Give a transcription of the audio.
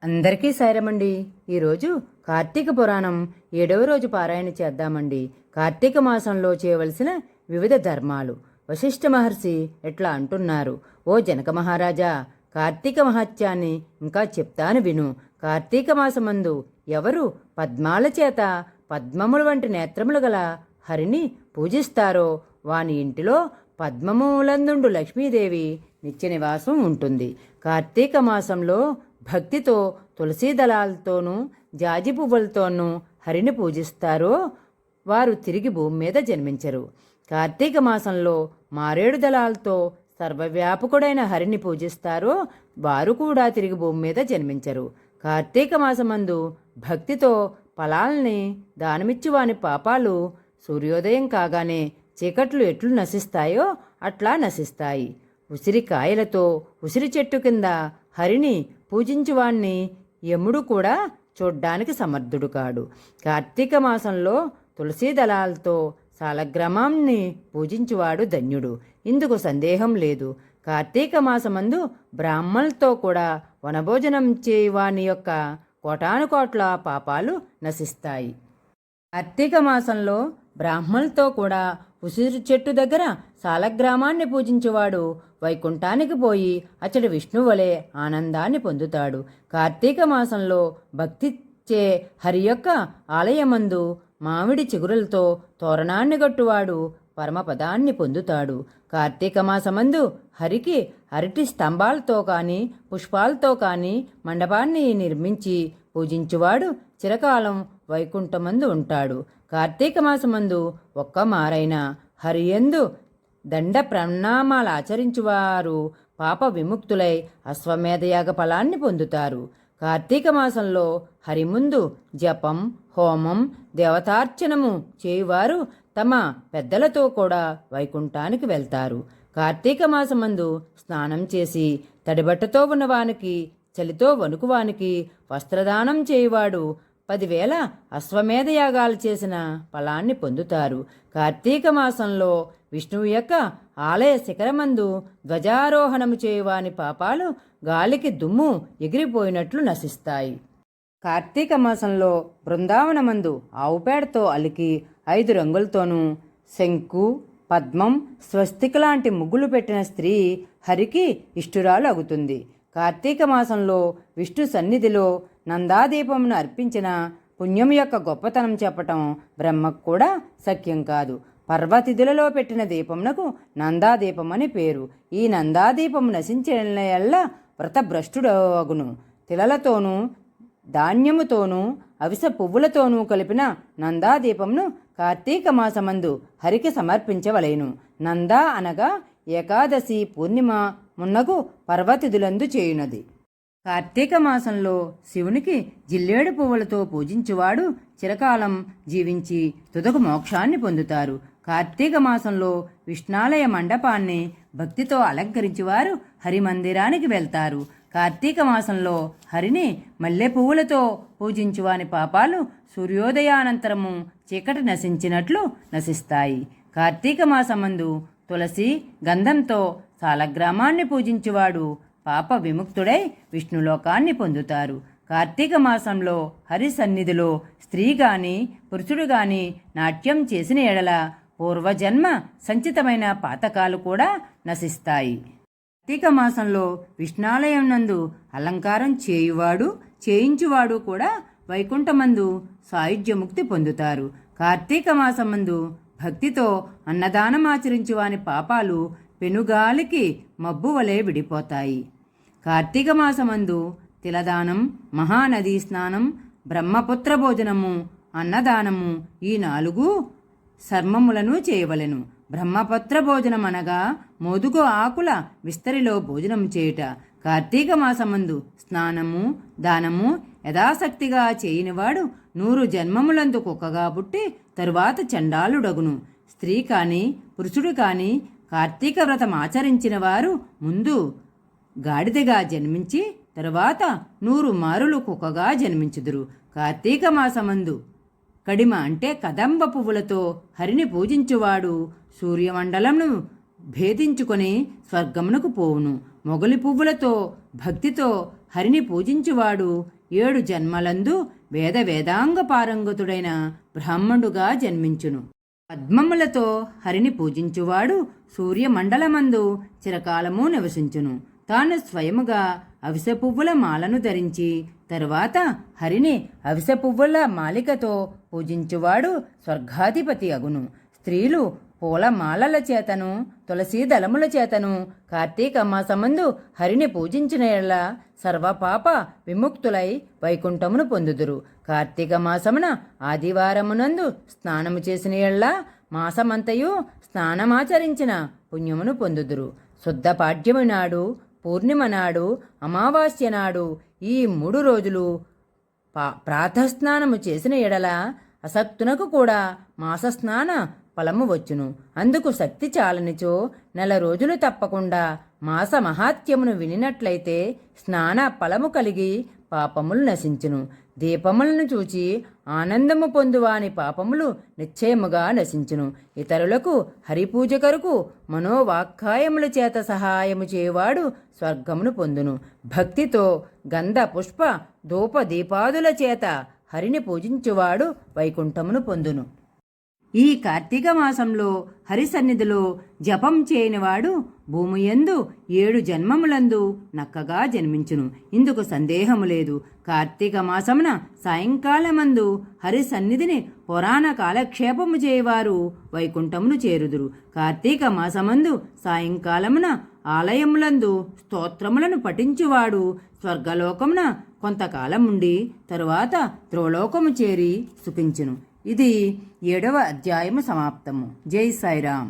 అందరికీ సాయమండి. ఈరోజు కార్తీక పురాణం 7వ రోజు పారాయణ చేద్దామండి. కార్తీక మాసంలో చేయవలసిన వివిధ ధర్మాలు. వశిష్ఠ మహర్షి ఎట్లా అంటున్నారు: ఓ జనక మహారాజా, కార్తీక మహత్యాన్ని ఇంకా చెప్తాను విను. కార్తీక మాసమందు ఎవరు పద్మాల చేత పద్మముల వంటి నేత్రములు గల హరిని పూజిస్తారో వాని ఇంటిలో పద్మములందుండు లక్ష్మీదేవి నిత్య నివాసం ఉంటుంది. కార్తీక మాసంలో భక్తితో తులసీ దళాలతోనూ జాజి పువ్వులతోనూ హరిని పూజిస్తారో వారు తిరిగి భూమి మీద జన్మించరు. కార్తీక మాసంలో మారేడు దళాలతో సర్వవ్యాపకుడైన హరిని పూజిస్తారో వారు కూడా తిరిగి భూమి మీద జన్మించరు. కార్తీక మాసమందు భక్తితో ఫలాల్ని దానమిచ్చి వాని పాపాలు సూర్యోదయం కాగానే చీకట్లు ఎట్లు నశిస్తాయో అట్లా నశిస్తాయి. ఉసిరికాయలతో ఉసిరి చెట్టు కింద హరిని పూజించువాణ్ణి యముడు కూడా చూడ్డానికి సమర్థుడు కాడు. కార్తీక మాసంలో తులసీ దళాలతో సాలగ్రామాన్ని పూజించువాడు ధన్యుడు. ఇందుకు సందేహం లేదు. కార్తీక మాసమందు బ్రాహ్మణులతో కూడా వనభోజనం చేయవాని యొక్క కోటానుకోట్ల పాపాలు నశిస్తాయి. కార్తీక మాసంలో బ్రాహ్మణులతో కూడా ఉసిరి చెట్టు దగ్గర సాలగ్రామాన్ని పూజించేవాడు వైకుంఠానికి పోయి అతడి విష్ణువలే ఆనందాన్ని పొందుతాడు. కార్తీక మాసంలో భక్తిచ్చే హరి యొక్క ఆలయమందు మామిడి చిగురులతో తోరణాన్ని గట్టువాడు పరమపదాన్ని పొందుతాడు. కార్తీక మాసమందు హరికి అరటి స్తంభాలతో కానీ పుష్పాలతో కానీ మండపాన్ని నిర్మించి పూజించువాడు చిరకాలం వైకుంఠమందు ఉంటాడు. కార్తీక మాసమందు ఒక్క మారైన హరియందు దండ ప్రణామాలు ఆచరించువారు పాప విముక్తులై అశ్వమేధయాగ ఫలాన్ని పొందుతారు. కార్తీక మాసంలో హరి ముందు జపం, హోమం, దేవతార్చనము చేయువారు తమ పెద్దలతో కూడా వైకుంఠానికి వెళ్తారు. కార్తీక మాసమందు స్నానం చేసి తడిబట్టతో ఉన్నవానికి చలితో వణుకువానికి వస్త్రదానం చేయువాడు 10,000 అశ్వమేధయాగాలు చేసిన ఫలాన్ని పొందుతారు. కార్తీక మాసంలో విష్ణువు యొక్క ఆలయ శిఖరమందు ధ్వజారోహణము చేయువాని పాపాలు గాలికి దుమ్ము ఎగిరిపోయినట్లు నశిస్తాయి. కార్తీక మాసంలో బృందావనమందు ఆవుపేడతో అలికి 5 రంగులతోనూ శంకు, పద్మం, స్వస్తిక లాంటి ముగ్గులు పెట్టిన స్త్రీ హరికి ఇష్టురాలు అగుతుంది. కార్తీక మాసంలో విష్ణు సన్నిధిలో నందాదీపమును అర్పించిన పుణ్యం యొక్క గొప్పతనం చెప్పటం బ్రహ్మకు కూడా శక్యం కాదు. పర్వతిథులలో పెట్టిన దీపమునకు నందాదీపం అని పేరు. ఈ నందాదీపము నశించిన ఎల్ల వ్రతభ్రష్టుడగును. తిలలతోనూ ధాన్యముతోనూ అవిస పువ్వులతోనూ కలిపిన నందాదీపమును కార్తీక మాసమందు హరికి సమర్పించవలెను. నందా అనగా ఏకాదశి, పూర్ణిమ మున్నగు పర్వతిథులందు చేయునది. కార్తీక మాసంలో శివునికి జిల్లేడు పువ్వులతో పూజించువాడు చిరకాలం జీవించి తుదకు మోక్షాన్ని పొందుతారు. కార్తీక మాసంలో విష్ణాలయ మండపాన్ని భక్తితో అలంకరించువారు హరిమందిరానికి వెళ్తారు. కార్తీక మాసంలో హరిని మల్లె పువ్వులతో పూజించువాని పాపాలు సూర్యోదయానంతరము చీకటి నశించినట్లు నశిస్తాయి. కార్తీక మాసమందు తులసి, గంధంతో సాలగ్రామాన్ని పూజించువాడు పాప విముక్తుడై విష్ణులోకాన్ని పొందుతారు. కార్తీక మాసంలో హరి సన్నిధిలో స్త్రీ గాని పురుషుడు గాని నాట్యం చేసిన ఎడల పూర్వజన్మ సంచితమైన పాతకాలు కూడా నశిస్తాయి. కార్తీక మాసంలో విష్ణాలయం నందు అలంకారం చేయించువాడు కూడా వైకుంఠమందు సాయుధ్యముక్తి పొందుతారు. కార్తీక మాసమందు భక్తితో అన్నదానం ఆచరించువాని పాపాలు పెనుగాలికి మబ్బు వలె విడిపోతాయి. కార్తీక మాసమందు తిలదానం, మహానదీ స్నానం, బ్రహ్మపుత్ర భోజనము, అన్నదానము ఈ 4 సర్మములను చేయవలెను. బ్రహ్మపుత్ర భోజనం అనగా మోదుగు ఆకుల విస్తరిలో భోజనం చేయుట. కార్తీక మాసమందు స్నానము, దానము యథాశక్తిగా చేయనివాడు 100 జన్మములందు కుక్కగా పుట్టి తరువాత చండాలుడగును. స్త్రీ కాని పురుషుడు కాని కార్తీక వ్రతం ఆచరించిన వారు ముందు గాడిదగా జన్మించి తరువాత 100 మారులు కుక్కగా జన్మించుదురు. కార్తీక మాసమందు కడిమ అంటే కదంబ పువ్వులతో హరిని పూజించువాడు సూర్యమండలంను భేదించుకొని స్వర్గమునకు పోవును. మొగలి పువ్వులతో భక్తితో హరిని పూజించువాడు 7 జన్మలందు వేదాంగ పారంగతుడైన బ్రాహ్మణుడుగా జన్మించును. పద్మములతో హరిని పూజించువాడు సూర్యమండలమందు చిరకాలము నివసించును. తాను స్వయముగా అవిసె పువ్వుల మాలను ధరించి తరువాత హరిని అవిసె పువ్వుల మాలికతో పూజించువాడు స్వర్గాధిపతి అగును. స్త్రీలు పూల మాలల చేతను తులసీ దళముల చేతను కార్తీక మాసమందు హరిని పూజించిన ఎడల సర్వపాప విముక్తులై వైకుంఠమును పొందుదురు. కార్తీక మాసమున ఆదివారమునందు స్నానము చేసిన ఎడల మాసమంతయు స్నానమాచరించిన పుణ్యమును పొందుదురు. శుద్ధ పాడ్యము నాడు, పూర్ణిమ నాడు, అమావాస్య నాడు ఈ 3 రోజులు ప్రాతఃస్నానము చేసిన ఎడల అసక్తునకు కూడా మాసస్నాన ఫలము వచ్చును. అందుకు శక్తి చాలనిచో 4 రోజులు తప్పకుండా మాస మహాత్యమును వినినట్లయితే స్నాన ఫలము కలిగి పాపములు నశించును. దీపములను చూచి ఆనందము పొందువాని పాపములు నిశ్చయముగా నశించును. ఇతరులకు హరిపూజ కొరకు మనోవాక్కాయముల చేత సహాయము చేయువాడు స్వర్గమును పొందును. భక్తితో గంధ పుష్ప ధూప దీపాదుల చేత హరిని పూజించువాడు వైకుంఠమును పొందును. ఈ కార్తీక మాసంలో హరి సన్నిధిలో జపం చేయనివాడు భూమియందు 7 జన్మములందు నక్కగా జన్మించును. ఇందుకు సందేహము లేదు. కార్తీక మాసమున సాయంకాలమందు హరి సన్నిధిని పురాణ కాలక్షేపము చేయవారు వైకుంఠమును చేరుదురు. కార్తీక మాసమందు సాయంకాలమున ఆలయములందు స్తోత్రములను పఠించువాడు స్వర్గలోకమున కొంతకాలముండి తరువాత త్రిలోకము చేరి సుఖించును. ఇది 7వ అధ్యాయము సమాప్తము. జై సాయిరాం.